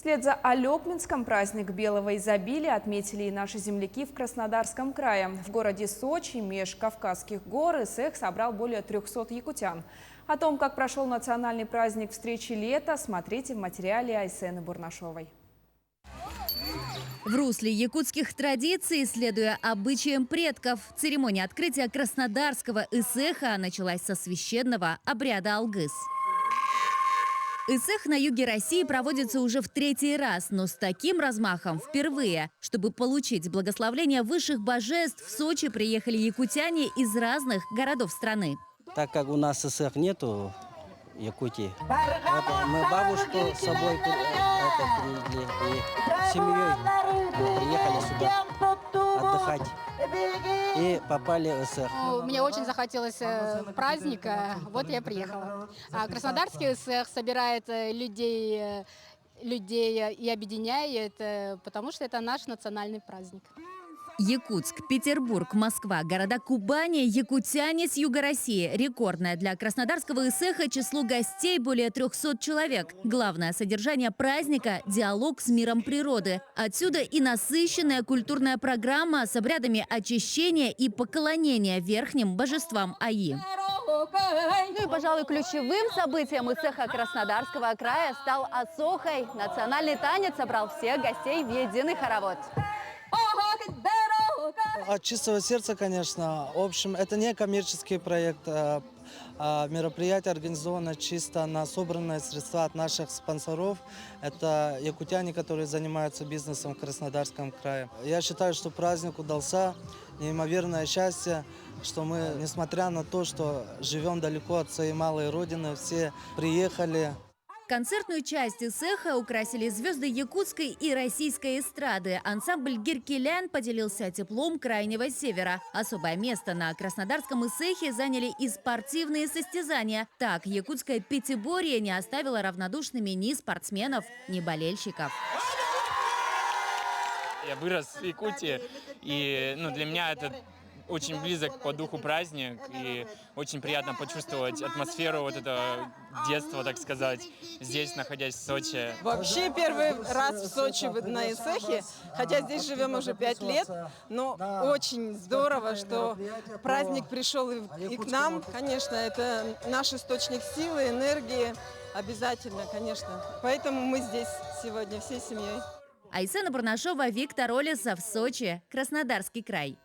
Вслед за Алекминском праздник белого изобилия отметили и наши земляки в Краснодарском крае. В городе Сочи меж Кавказских гор ИСЭХ собрал более 300 якутян. О том, как прошел национальный праздник встречи лета, смотрите в материале Айсены Бурнашовой. В русле якутских традиций, следуя обычаям предков, церемония открытия Краснодарского ИСЭХа началась со священного обряда Алгыс. ИСЭХ на юге России проводится уже в 3-й раз, но с таким размахом впервые. Чтобы получить благословление высших божеств, в Сочи приехали якутяне из разных городов страны. Так как у нас ИСЭХ нету в Якутии, вот мы бабушку с собой привезли и семьей приехали сюда отдыхать и попали в ИСЭХ. Мне очень захотелось праздника, вот я приехала. Краснодарский ИСЭХ собирает людей и объединяет, потому что это наш национальный праздник. Якутск, Петербург, Москва, города Кубани, якутяне с юга России. Рекордное для Краснодарского ИСЭХа число гостей более 300 человек. Главное содержание праздника – диалог с миром природы. Отсюда и насыщенная культурная программа с обрядами очищения и поклонения верхним божествам Аи. Ну и, пожалуй, ключевым событием ИСЭХа Краснодарского края стал Асохай. Национальный танец собрал всех гостей в единый хоровод. От чистого сердца, конечно. В общем, это не коммерческий проект. Мероприятие организовано чисто на собранные средства от наших спонсоров. Это якутяне, которые занимаются бизнесом в Краснодарском крае. Я считаю, что праздник удался. Неимоверное счастье, что мы, несмотря на то, что живем далеко от своей малой родины, все приехали. Концертную часть ИСЭХа украсили звезды якутской и российской эстрады. Ансамбль «Геркелян» поделился теплом Крайнего Севера. Особое место на Краснодарском ИСЭХе заняли и спортивные состязания. Так, якутское пятиборье не оставило равнодушными ни спортсменов, ни болельщиков. Я вырос в Якутии, и для меня это очень близок по духу праздник, и очень приятно почувствовать атмосферу вот этого детства, так сказать, здесь, находясь в Сочи. Вообще первый раз в Сочи на ИСЭХе, хотя здесь живем уже 5 лет, но очень здорово, что праздник пришел и к нам. Конечно, это наш источник силы, энергии, обязательно, конечно. Поэтому мы здесь сегодня всей семьей. Айсена Бурнашова, Виктор Олесов, Сочи, Краснодарский край.